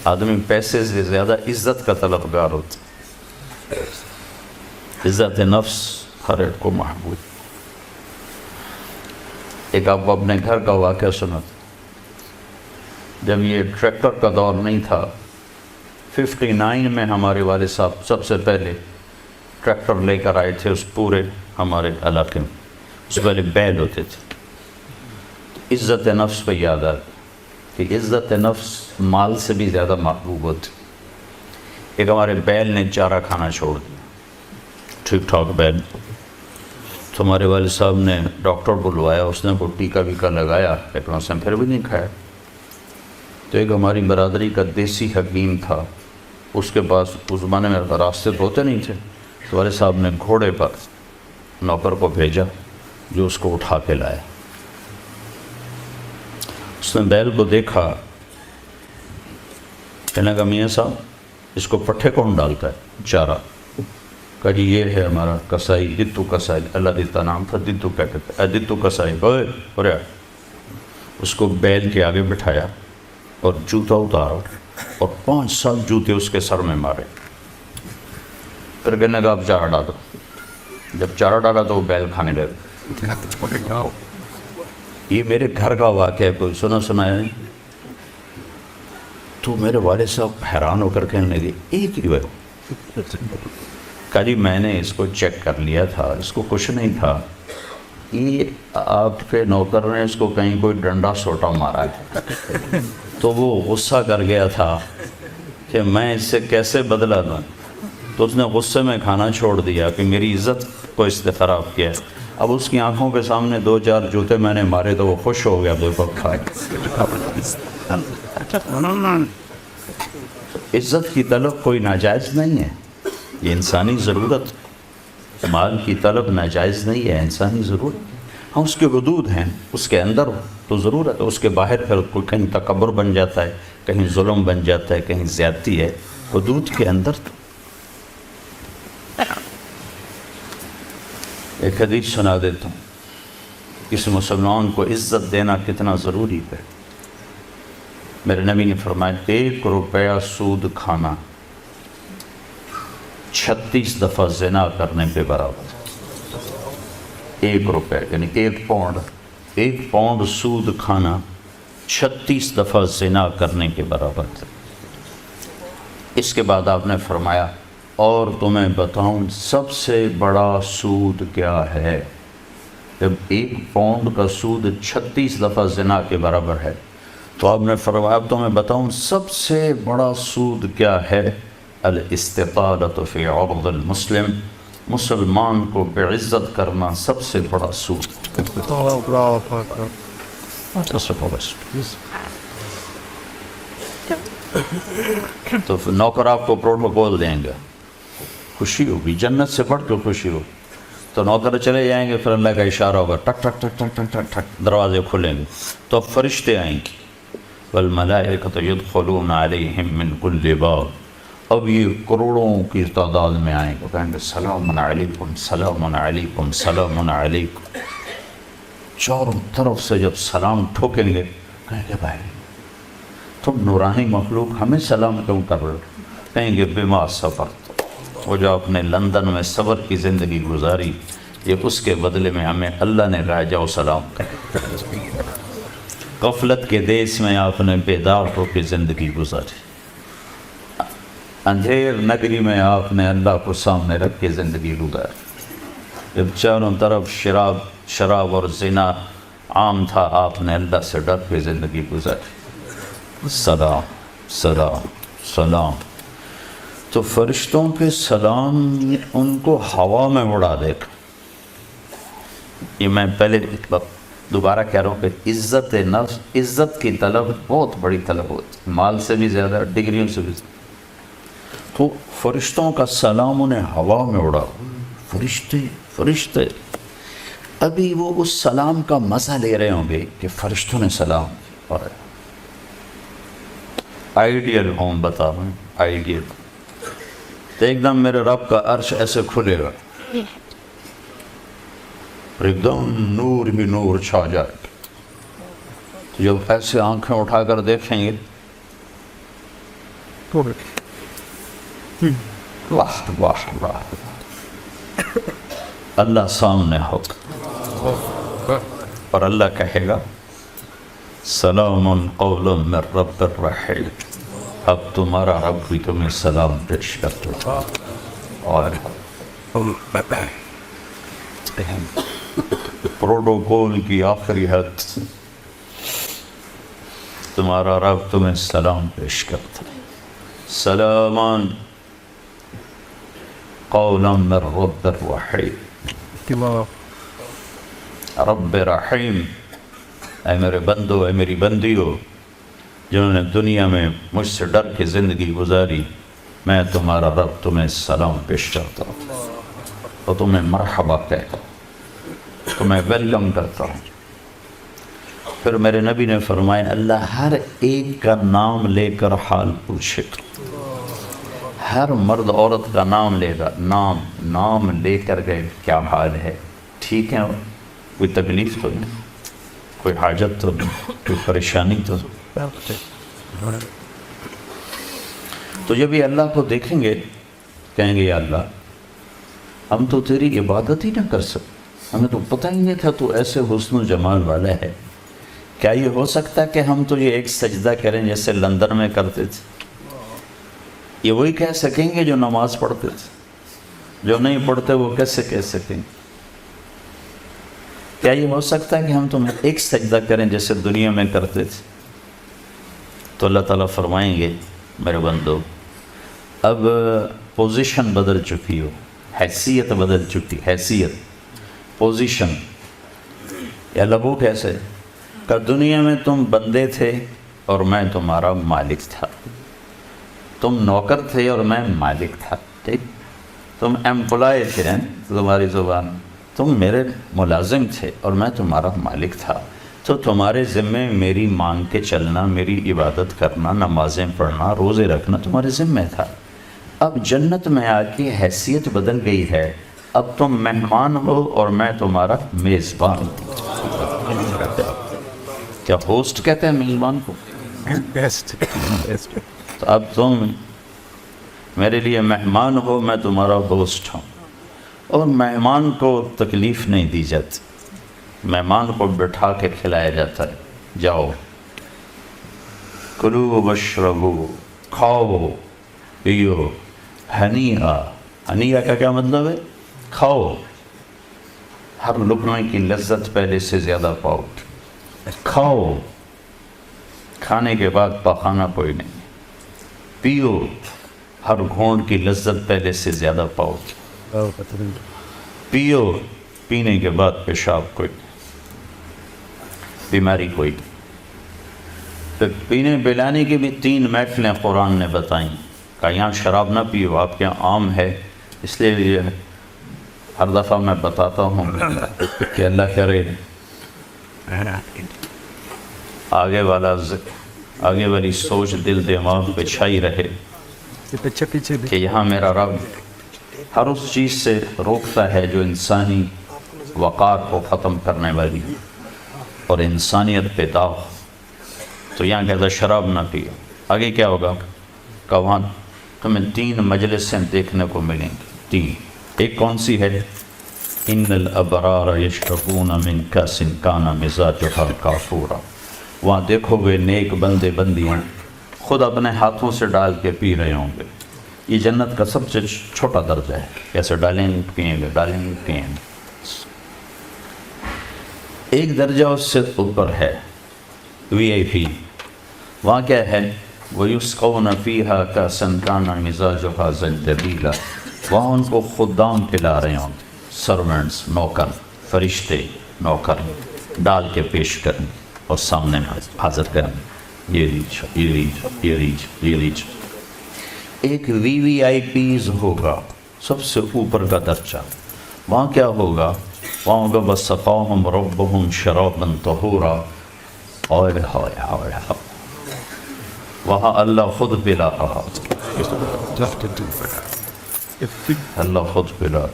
آدمی پیسے سے زیادہ عزت کا طلبگار ہوتا ہے، عزت نفس ہر ایک کو محبوب۔ ایک آپ اپنے گھر کا واقعہ سنا تھا، جب یہ ٹریکٹر کا دور نہیں تھا، 59 میں ہمارے والد صاحب سب سے پہلے ٹریکٹر لے کر آئے تھے اس پورے ہمارے علاقے میں۔ اس سے پہلے بیل ہوتے تھے۔ عزت نفس پہ یاد آتا کہ عزت نفس مال سے بھی زیادہ محبوب ہوتی۔ ایک ہمارے بیل نے چارہ کھانا چھوڑ دیا، ٹھیک ٹھاک بیل، تو ہمارے والد صاحب نے ڈاکٹر بلوایا، اس نے وہ ٹیکا ویکا لگایا، لیکن اس نے پھر بھی نہیں کھایا۔ تو ایک ہماری برادری کا دیسی حکیم تھا، اس کے پاس اس زمانے میں راستے تو ہوتے نہیں تھے، تو والد صاحب نے گھوڑے پر نوکر کو بھیجا جو اس کو اٹھا کے لایا۔ اس نے بیل کو دیکھا، کہنے لگا میاں صاحب اس کو پٹھے کون ڈالتا ہے چارہ؟ کہا جی یہ ہے ہمارا کسائی، دتو کسائی، اللہ دیتا نام تھا، دتو کیا کہتے ہیں، دتو کسائی، اس کو بیل کے آگے بٹھایا اور جوتا اتارا اور 5 سال جوتے اس کے سر میں مارے۔ پھر کہنے لگا اب چارہ ڈالو۔ جب چارہ ڈالا تو وہ بیل کھانے لگا۔ یہ میرے گھر کا واقعہ ہے، کوئی سنا ہے نہیں؟ تو میرے والد صاحب حیران ہو کر کہنے لگے ایک ہی ہے؟ کہا جی میں نے اس کو چیک کر لیا تھا، اس کو کچھ نہیں تھا، یہ آپ کے نوکر نے اس کو کہیں کوئی ڈنڈا سوٹا مارا ہے، تو وہ غصہ کر گیا تھا کہ میں اس سے کیسے بدلہ دوں، تو اس نے غصے میں کھانا چھوڑ دیا کہ میری عزت کو اس نے خراب کیا۔ اب اس کی آنکھوں کے سامنے 2-4 جوتے میں نے مارے تو وہ خوش ہو گیا، عزت کی طلب کوئی ناجائز نہیں ہے، یہ انسانی ضرورت، مال کی طلب ناجائز نہیں ہے، انسانی ضرورت۔ ہاں اس کے حدود ہیں، اس کے اندر تو ضرورت ہے، اس کے باہر پھر کوئی کہیں تکبر بن جاتا ہے، کہیں ظلم بن جاتا ہے، کہیں زیادتی ہے، حدود کے اندر تو۔ ایک حدیث سنا دیتا ہوں، کسی مسلمان کو عزت دینا کتنا ضروری ہے۔ میرے نبی نے فرمایا 1 روپیہ سود کھانا 36 دفعہ زنا کرنے کے برابر۔ 1 روپیہ یعنی 1 پاؤنڈ سود کھانا 36 دفعہ زنا کرنے کے برابر تھا۔ اس کے بعد آپ نے فرمایا اور تمہیں بتاؤں سب سے بڑا سود کیا ہے؟ جب 1 پاؤنڈ کا سود 36 دفعہ زنا کے برابر ہے تو آپ نے فرمایا اب تمہیں بتاؤں سب سے بڑا سود کیا ہے؟ الاستطالۃ فی عرض المسلم، مسلمان کو بعزت کرنا سب سے بڑا سود۔ تو نوکر آپ کو پروٹوکول دیں گے، خوشی ہوگی، جنت سے بڑھ کے خوشی ہوگی۔ تو نوکر چلے جائیں گے، پھر اللہ کا اشارہ ہوگا، ٹک ٹک ٹک ٹک ٹک ٹک ٹک، دروازے کھلیں گے تو اب فرشتے آئیں گے، والملائکۃ یدخلون علیہم من کل باب، اب یہ کروڑوں کی تعداد میں آئیں گے، کہیں گے سلام علیکم سلام علیکم سلام علیکم۔ چاروں طرف سے جب سلام ٹھوکیں گے کہیں گے بھائی تم نورانی مخلوق ہمیں سلام کیوں کر رہے ہو؟ کہیں گے بما صبرت، وہ جو آپ نے لندن میں صبر کی زندگی گزاری، یہ اس کے بدلے میں ہمیں اللہ نے کہا جاؤ سلام کر۔ غفلت کے دیش میں آپ نے بیدار ہو کے زندگی گزاری، اندھیر نگری میں آپ نے اللہ کو سامنے رکھ کے زندگی گزاری، جب چاروں طرف شراب اور زنا عام تھا آپ نے اللہ سے ڈر کے زندگی گزاری۔ سلام سلام سلام، تو فرشتوں کے سلام ان کو ہوا میں اڑا دے گا۔ یہ میں پہلے دوبارہ کہہ رہا ہوں کہ عزت نفس، عزت کی طلب بہت بڑی طلب ہوتی ہے، مال سے بھی زیادہ، ڈگریوں سے بھی زیادہ۔ تو فرشتوں کا سلام انہیں ہوا میں اڑا، فرشتے ابھی وہ اس سلام کا مزہ لے رہے ہوں گے کہ فرشتوں نے سلام، اور آئیڈیل ہوم بتا رہا ہوں، آئیڈیل تو ایک دم میرے رب کا عرش ایسے کھلے گا، ایک دم نور بھی نور چھا جائے گا، تو جب ایسے آنکھیں اٹھا کر دیکھیں گے واہ واہ واہ، اللہ سامنے ہوگا اور اللہ کہے گا سلام قول من رب الرحیم، اب تمہارا رب بھی تمہیں سلام پیش کرتا اور پروٹوکول کی آخری حد، تمہارا رب تمہیں سلام پیش کرتا ہے، سلامان قولا من رب الرحیم، رب رحیم، اے میرے بندو، اے میری بندیو جنہوں نے دنیا میں مجھ سے ڈر کے زندگی گزاری، میں تمہارا رب تمہیں سلام پیش کرتا ہوں تو تمہیں مرحبا کہتا ہوں، تمہیں ویلکم کرتا ہوں۔ پھر میرے نبی نے فرمایا اللہ ہر ایک کا نام لے کر حال پوچھے گا، ہر مرد عورت کا نام لے گا، نام لے کر گئے کیا حال ہے، ٹھیک ہے، کوئی تکلیف تو نہیں، کوئی حاجت تو نہیں، کوئی پریشانی تو نہیں۔ تو جب یہ اللہ کو دیکھیں گے کہیں گے یا اللہ ہم تو تیری عبادت ہی نہ کر سکتے، ہمیں تو پتہ ہی نہیں تھا تو ایسے حسن و جمال والا ہے، کیا یہ ہو سکتا ہے کہ ہم تو یہ ایک سجدہ کریں جیسے لندن میں کرتے تھے؟ یہ وہی کہہ سکیں گے جو نماز پڑھتے تھے، جو نہیں پڑھتے وہ کیسے کہہ سکیں گے؟ کیا یہ ہو سکتا ہے کہ ہم تمہیں ایک سجدہ کریں جیسے دنیا میں کرتے تھے؟ تو اللہ تعالیٰ فرمائیں گے میرے بندو اب پوزیشن بدل چکی ہو، حیثیت بدل چکی، حیثیت، پوزیشن، یا لبو کیسے کہ دنیا میں تم بندے تھے اور میں تمہارا مالک تھا، تم نوکر تھے اور میں مالک تھا، ٹھیک، تم ایمپلائی تھے، تمہاری زبان، تم میرے ملازم تھے اور میں تمہارا مالک تھا، تو تمہارے ذمے میری مانگ کے چلنا، میری عبادت کرنا، نمازیں پڑھنا، روزے رکھنا تمہارے ذمے تھا۔ اب جنت میں آ کے حیثیت بدل گئی ہے، اب تم مہمان ہو اور میں تمہارا میزبان ہوں۔ کیا ہوسٹ کہتے ہیں میزبان کو؟ تو اب تم میرے لیے مہمان ہو، میں تمہارا ہوسٹ ہوں، اور مہمان کو تکلیف نہیں دی جاتی، مہمان کو بٹھا کے کھلایا جاتا ہے، جاؤ کلو واشربو، کھاؤ پیو، ہنیئا، ہنیئا کا کیا مطلب ہے؟ کھاؤ، ہر لقمے کی لذت پہلے سے زیادہ پاؤ، کھاؤ، کھانے کے بعد پخانا کوئی نہیں، پیو، ہر گھونٹ کی لذت پہلے سے زیادہ پاؤ، پیو، پینے کے بعد پیشاب کوئی نہیں، بیماری کوئی نہیں۔ پھر پینے پلانے کی بھی 3 محفلیں قرآن نے بتائیں، کہ یہاں شراب نہ پیو، آپ کے یہاں عام ہے، اس لیے ہر دفعہ میں بتاتا ہوں کہ اللہ کرے آگے والی سوچ دل دماغ پہ چھائی رہے کہ یہاں میرا رب ہر اس چیز سے روکتا ہے جو انسانی وقار کو ختم کرنے والی اور انسانیت پہ داغ، تو یہاں کہتا شراب نہ پیو۔ آگے کیا ہوگا کہ وہاں تمہیں 3 مجلسیں دیکھنے کو ملیں گی، 3، ایک کون سی ہے؟ ان الابرار یشربون من کاس کان مزاجها کافورا، وہاں دیکھو گے نیک بندے بندیاں خود اپنے ہاتھوں سے ڈال کے پی رہے ہوں گے۔ یہ جنت کا سب سے چھوٹا درجہ ہے، کیسے ڈالیں گے پئیں گے، ڈالیں گے پئیں گے۔ ایک درجہ اس سے اوپر ہے VIP، وہاں کیا ہے؟ وَيُسْقَوْنَ فِيهَا كَأْسًا كَانَ مِزَاجُهَا زَنْجَبِيلًا، وہاں ان کو خدام پلا رہے ہوں گے، سرونٹس، نوکر، فرشتے نوکر ڈال کے پیش کریں اور سامنے حاضر کریں، یہ لیجو، یہ لیجو، یہ لیجو، یہ لیجو۔ ایک VVIPs ہوگا، سب سے اوپر کا درجہ، وہاں کیا ہوگا؟ وہاں ہوگا وَسَقَاهُمْ رَبُّهُمْ شَرَابًا طَهُورًا، اوئے ہوئے ہوئے ہوئے، وہاں اللہ خود پلا رہا، اللہ خود پلا رہا۔